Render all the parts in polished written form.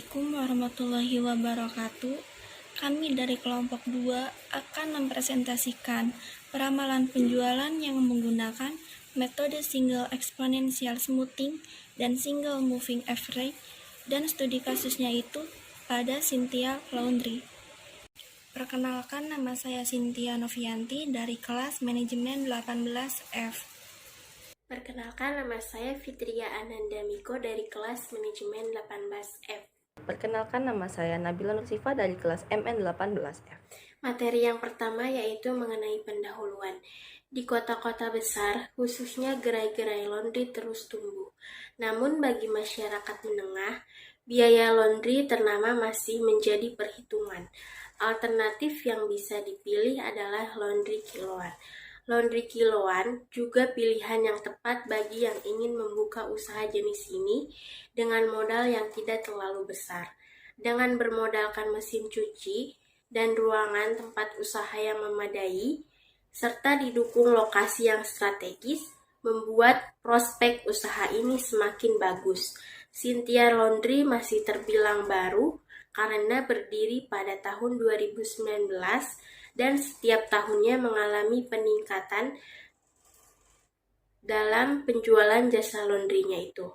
Assalamualaikum warahmatullahi wabarakatuh. Kami dari kelompok 2 akan mempresentasikan peramalan penjualan yang menggunakan metode single exponential smoothing dan single moving average, dan studi kasusnya itu pada Cynthia Laundry. Perkenalkan, nama saya Cynthia Novianti dari kelas manajemen 18F. Perkenalkan, nama saya Fitria Ananda Miko dari kelas manajemen 18F. Perkenalkan, nama saya Nabila Nursifa dari kelas MN 18F. Materi yang pertama yaitu mengenai pendahuluan. Di kota-kota besar, khususnya gerai-gerai laundry terus tumbuh. Namun bagi masyarakat menengah, biaya laundry ternama masih menjadi perhitungan. Alternatif yang bisa dipilih adalah laundry kiloan. Laundry kiloan juga pilihan yang tepat bagi yang ingin membuka usaha jenis ini dengan modal yang tidak terlalu besar. Dengan bermodalkan mesin cuci dan ruangan tempat usaha yang memadai, serta didukung lokasi yang strategis, membuat prospek usaha ini semakin bagus. Cynthia Laundry masih terbilang baru karena berdiri pada tahun 2019 dan setiap tahunnya mengalami peningkatan dalam penjualan jasa laundrynya itu.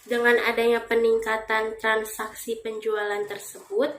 Dengan adanya peningkatan transaksi penjualan tersebut,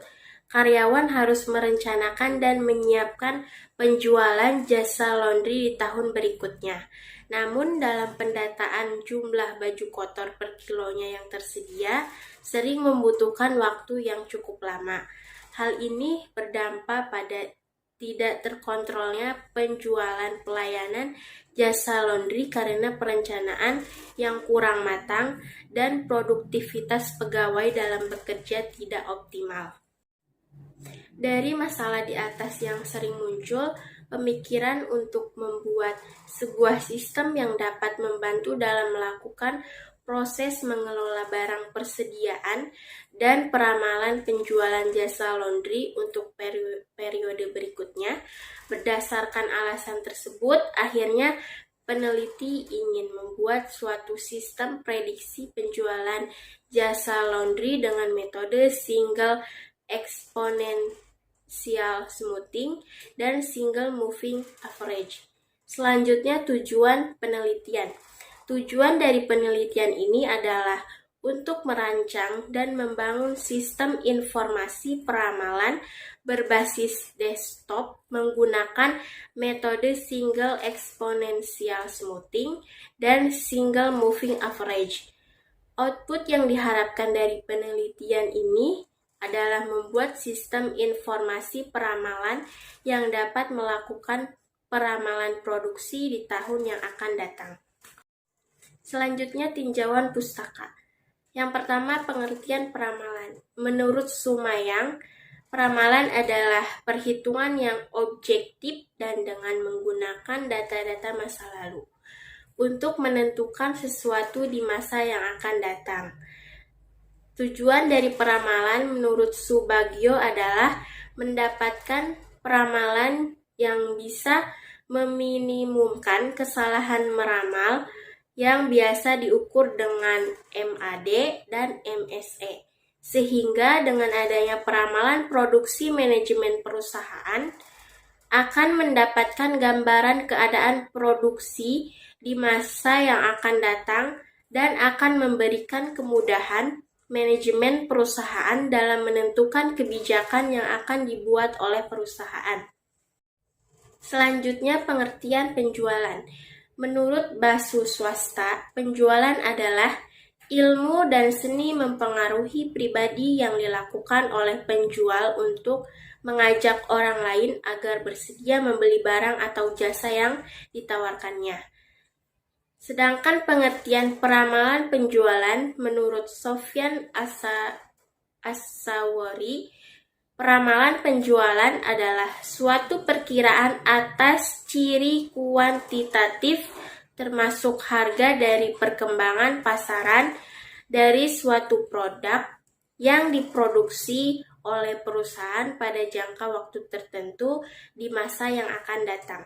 karyawan harus merencanakan dan menyiapkan penjualan jasa laundry di tahun berikutnya. Namun dalam pendataan jumlah baju kotor per kilonya yang tersedia, sering membutuhkan waktu yang cukup lama. Hal ini berdampak pada tidak terkontrolnya penjualan pelayanan jasa laundry karena perencanaan yang kurang matang dan produktivitas pegawai dalam bekerja tidak optimal. Dari masalah di atas yang sering muncul, pemikiran untuk membuat sebuah sistem yang dapat membantu dalam melakukan proses mengelola barang persediaan dan peramalan penjualan jasa laundry untuk periode berikutnya. Berdasarkan alasan tersebut, akhirnya peneliti ingin membuat suatu sistem prediksi penjualan jasa laundry dengan metode single exponential smoothing dan single moving average. Selanjutnya, tujuan penelitian. Tujuan dari penelitian ini adalah untuk merancang dan membangun sistem informasi peramalan berbasis desktop menggunakan metode single exponential smoothing dan single moving average. Output yang diharapkan dari penelitian ini adalah membuat sistem informasi peramalan yang dapat melakukan peramalan produksi di tahun yang akan datang. Selanjutnya, tinjauan pustaka. Yang pertama, pengertian peramalan. Menurut Sumayang, peramalan adalah perhitungan yang objektif dan dengan menggunakan data-data masa lalu untuk menentukan sesuatu di masa yang akan datang. Tujuan dari peramalan menurut Subagio adalah mendapatkan peramalan yang bisa meminimumkan kesalahan meramal yang biasa diukur dengan MAD dan MSE. Sehingga dengan adanya peramalan produksi manajemen perusahaan akan mendapatkan gambaran keadaan produksi di masa yang akan datang dan akan memberikan kemudahan manajemen perusahaan dalam menentukan kebijakan yang akan dibuat oleh perusahaan. Selanjutnya, pengertian penjualan. Menurut Basu Swasta, penjualan adalah ilmu dan seni mempengaruhi pribadi yang dilakukan oleh penjual untuk mengajak orang lain agar bersedia membeli barang atau jasa yang ditawarkannya. Sedangkan pengertian peramalan penjualan menurut Sofyan As-Sawori, peramalan penjualan adalah suatu perkiraan atas ciri kuantitatif termasuk harga dari perkembangan pasaran dari suatu produk yang diproduksi oleh perusahaan pada jangka waktu tertentu di masa yang akan datang.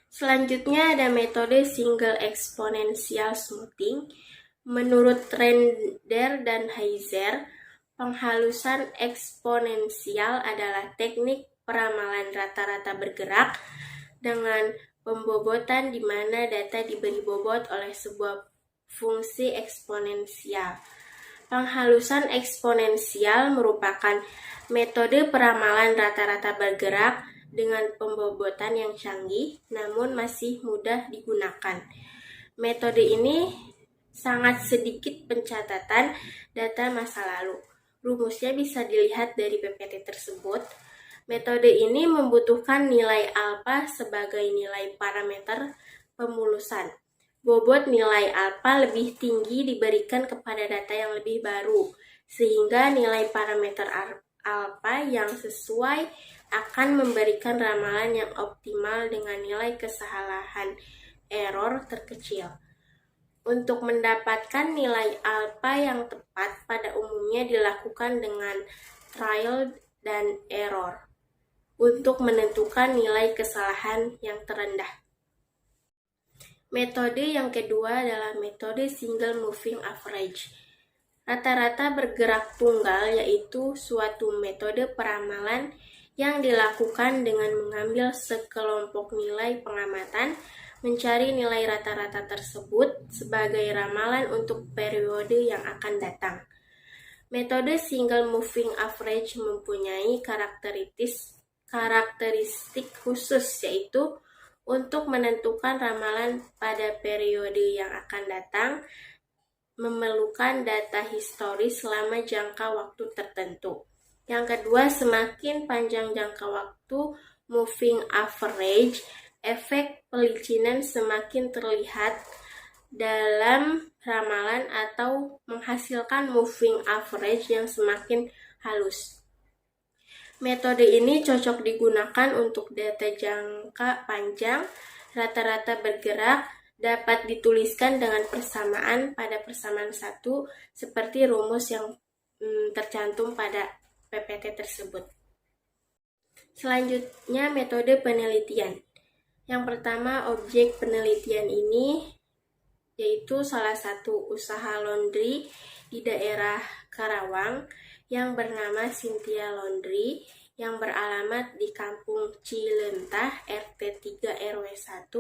Selanjutnya ada metode single exponential smoothing. Menurut Render dan Heiser, Penghalusan eksponensial adalah teknik peramalan rata-rata bergerak dengan pembobotan di mana data diberi bobot oleh sebuah fungsi eksponensial. Penghalusan eksponensial merupakan metode peramalan rata-rata bergerak dengan pembobotan yang canggih namun masih mudah digunakan. Metode ini sangat sedikit pencatatan data masa lalu. Rumusnya bisa dilihat dari PPT tersebut. Metode ini membutuhkan nilai alfa sebagai nilai parameter pemulusan. Bobot nilai alfa lebih tinggi diberikan kepada data yang lebih baru, sehingga nilai parameter alfa yang sesuai akan memberikan ramalan yang optimal dengan nilai kesalahan error terkecil. Untuk mendapatkan nilai alfa yang tepat pada umumnya dilakukan dengan trial dan error untuk menentukan nilai kesalahan yang terendah. Metode yang kedua adalah metode single moving average. Rata-rata bergerak tunggal yaitu suatu metode peramalan yang dilakukan dengan mengambil sekelompok nilai pengamatan, mencari nilai rata-rata tersebut sebagai ramalan untuk periode yang akan datang. Metode single moving average mempunyai karakteristik khusus, yaitu untuk menentukan ramalan pada periode yang akan datang, memerlukan data historis selama jangka waktu tertentu. Yang kedua, semakin panjang jangka waktu moving average, efek pelicinan semakin terlihat dalam ramalan atau menghasilkan moving average yang semakin halus. Metode ini cocok digunakan untuk data jangka panjang, rata-rata bergerak, dapat dituliskan dengan persamaan pada persamaan 1 seperti rumus yang tercantum pada PPT tersebut. Selanjutnya, metode penelitian. Yang pertama, objek penelitian ini yaitu salah satu usaha laundry di daerah Karawang yang bernama Cynthia Laundry yang beralamat di Kampung Cilentah, RT 3 RW 1,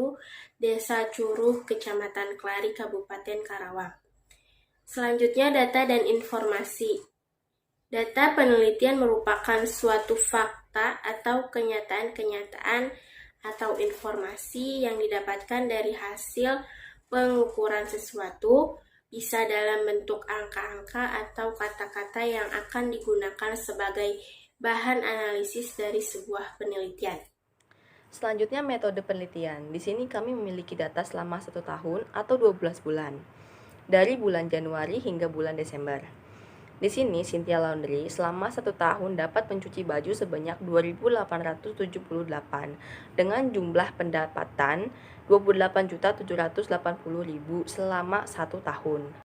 Desa Curuh, Kecamatan Klari, Kabupaten Karawang. Selanjutnya, data dan informasi. Data penelitian merupakan suatu fakta atau kenyataan atau informasi yang didapatkan dari hasil pengukuran sesuatu, bisa dalam bentuk angka-angka atau kata-kata yang akan digunakan sebagai bahan analisis dari sebuah penelitian. Selanjutnya, metode penelitian. Di sini kami memiliki data selama 1 tahun atau 12 bulan, dari bulan Januari hingga bulan Desember. Di sini, Cynthia Laundry selama 1 tahun dapat mencuci baju sebanyak 2.878 dengan jumlah pendapatan 28.780.000 selama 1 tahun.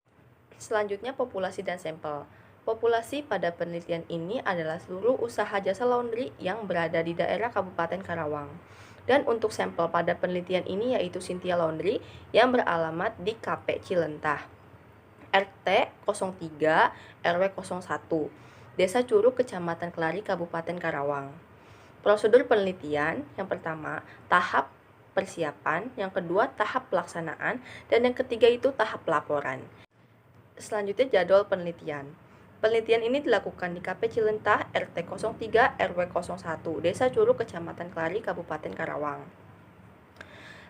Selanjutnya, populasi dan sampel. Populasi pada penelitian ini adalah seluruh usaha jasa laundry yang berada di daerah Kabupaten Karawang. Dan untuk sampel pada penelitian ini yaitu Cynthia Laundry yang beralamat di KP Cilentah, RT 03 RW 01, Desa Curug, Kecamatan Klari, Kabupaten Karawang. Prosedur penelitian, yang pertama, tahap persiapan, yang kedua, tahap pelaksanaan, dan yang ketiga itu tahap laporan. Selanjutnya, jadwal penelitian. Penelitian ini dilakukan di KP Cilentah, RT 03 RW 01, Desa Curug, Kecamatan Klari, Kabupaten Karawang.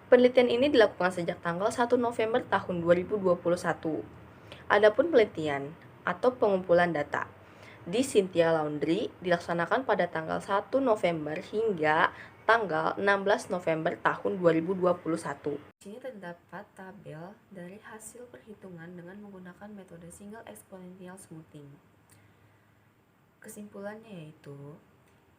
Penelitian ini dilakukan sejak tanggal 1 November tahun 2021. Adapun penelitian atau pengumpulan data di Cynthia Laundry dilaksanakan pada tanggal 1 November hingga tanggal 16 November tahun 2021. Di sini terdapat tabel dari hasil perhitungan dengan menggunakan metode single exponential smoothing. Kesimpulannya yaitu,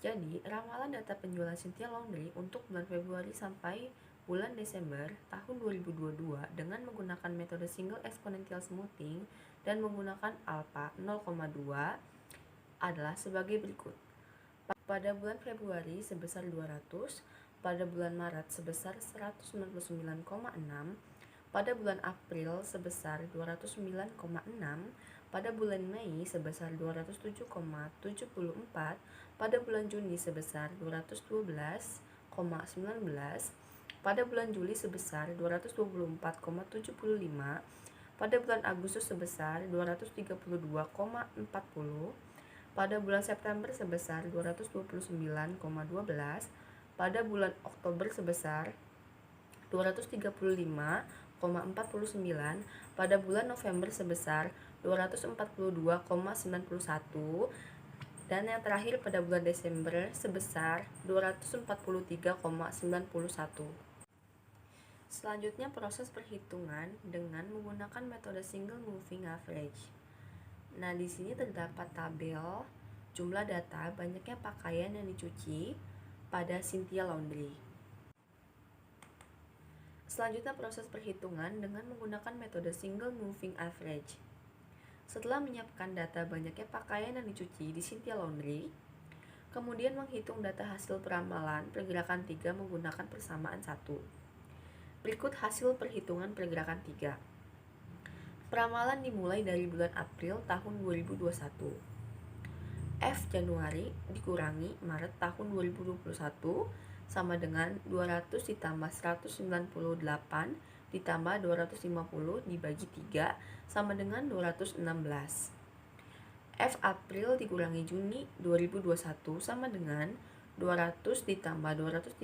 jadi ramalan data penjualan Cynthia Laundry untuk bulan Februari sampai bulan Desember tahun 2022 dengan menggunakan metode single exponential smoothing dan menggunakan alpha 0,2 adalah sebagai berikut. Pada bulan Februari sebesar 200, pada bulan Maret sebesar 199,6, pada bulan April sebesar 209,6, pada bulan Mei sebesar 207,74, pada bulan Juni sebesar 212,19, pada bulan Juli sebesar 224,75, pada bulan Agustus sebesar 232,40, pada bulan September sebesar 229,12, pada bulan Oktober sebesar 235,49, pada bulan November sebesar 242,91, dan yang terakhir pada bulan Desember sebesar 243,91. Selanjutnya proses perhitungan dengan menggunakan metode single moving average. Nah, di sini terdapat tabel jumlah data banyaknya pakaian yang dicuci pada Cynthia Laundry. Selanjutnya proses perhitungan dengan menggunakan metode single moving average. Setelah menyiapkan data banyaknya pakaian yang dicuci di Cynthia Laundry, kemudian menghitung data hasil peramalan pergerakan 3 menggunakan persamaan 1. Berikut hasil perhitungan pergerakan 3. Peramalan dimulai dari bulan April tahun 2021. F Januari dikurangi Maret tahun 2021 sama dengan 200 ditambah 198 ditambah 250 dibagi 3 sama dengan 216. F April dikurangi Juni 2021 sama dengan 200 ditambah 230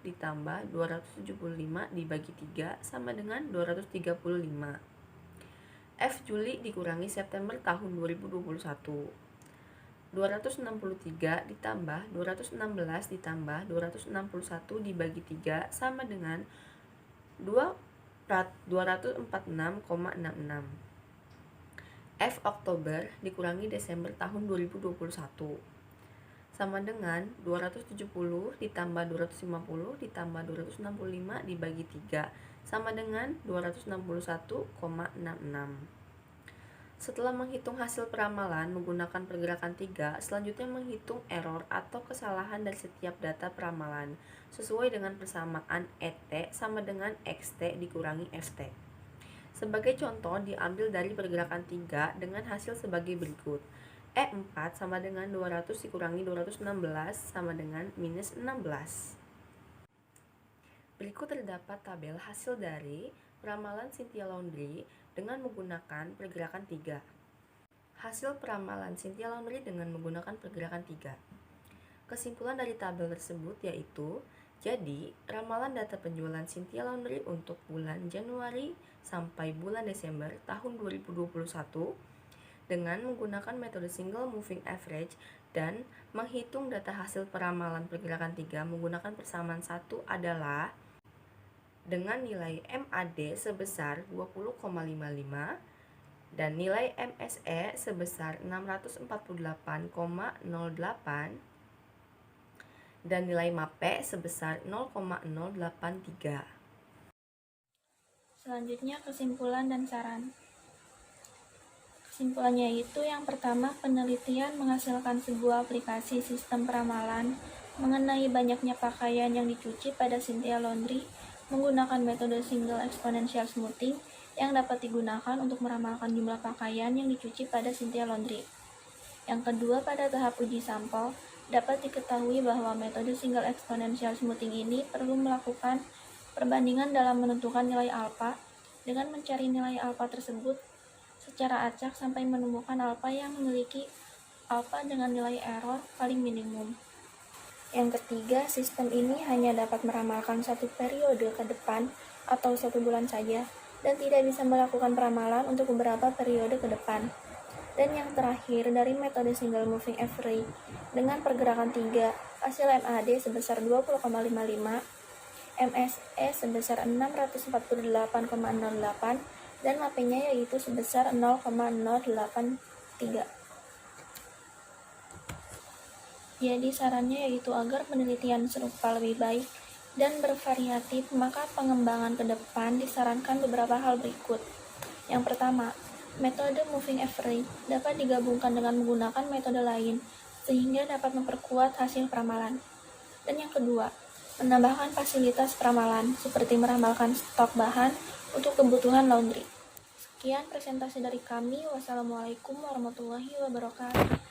ditambah 275 dibagi 3 sama dengan 235. F Juli dikurangi September tahun 2021. 263 ditambah 216 ditambah 261 dibagi 3 sama dengan 246,66. F Oktober dikurangi Desember tahun 2021 sama dengan 270 ditambah 250 ditambah 265 dibagi 3 sama dengan 261,66. Setelah menghitung hasil peramalan menggunakan pergerakan 3, selanjutnya menghitung error atau kesalahan dari setiap data peramalan sesuai dengan persamaan ET sama dengan XT dikurangi FT. Sebagai contoh diambil dari pergerakan 3 dengan hasil sebagai berikut. E4 sama dengan 200 dikurangi 216 sama dengan minus 16. Berikut terdapat tabel hasil dari peramalan Cynthia Laundry dengan menggunakan pergerakan 3. Hasil peramalan Cynthia Laundry dengan menggunakan pergerakan 3. Kesimpulan dari tabel tersebut yaitu, jadi ramalan data penjualan Cynthia Laundry untuk bulan Januari sampai bulan Desember tahun 2021 dengan menggunakan metode single moving average dan menghitung data hasil peramalan pergerakan 3 menggunakan persamaan 1 adalah dengan nilai MAD sebesar 20,55 dan nilai MSE sebesar 648,08 dan nilai MAPE sebesar 0,083. Selanjutnya kesimpulan dan saran. Kesimpulannya itu yang pertama, penelitian menghasilkan sebuah aplikasi sistem peramalan mengenai banyaknya pakaian yang dicuci pada Cynthia Laundry menggunakan metode single exponential smoothing yang dapat digunakan untuk meramalkan jumlah pakaian yang dicuci pada Cynthia Laundry. Yang kedua, pada tahap uji sampel, dapat diketahui bahwa metode single exponential smoothing ini perlu melakukan perbandingan dalam menentukan nilai alfa dengan mencari nilai alfa tersebut secara acak sampai menemukan alfa yang memiliki alfa dengan nilai error paling minimum. Yang ketiga, sistem ini hanya dapat meramalkan satu periode ke depan atau 1 bulan saja dan tidak bisa melakukan peramalan untuk beberapa periode ke depan. Dan yang terakhir, dari metode single moving average dengan pergerakan 3, hasil MAD sebesar 20,55, MSE sebesar 648,08 dan MAPE-nya yaitu sebesar 0,083. Jadi sarannya yaitu agar penelitian serupa lebih baik dan bervariatif, maka pengembangan ke depan disarankan beberapa hal berikut. Yang pertama, metode moving average dapat digabungkan dengan menggunakan metode lain sehingga dapat memperkuat hasil peramalan. Dan yang kedua, menambahkan fasilitas peramalan seperti meramalkan stok bahan untuk kebutuhan laundry. Sekian presentasi dari kami. Wassalamualaikum warahmatullahi wabarakatuh.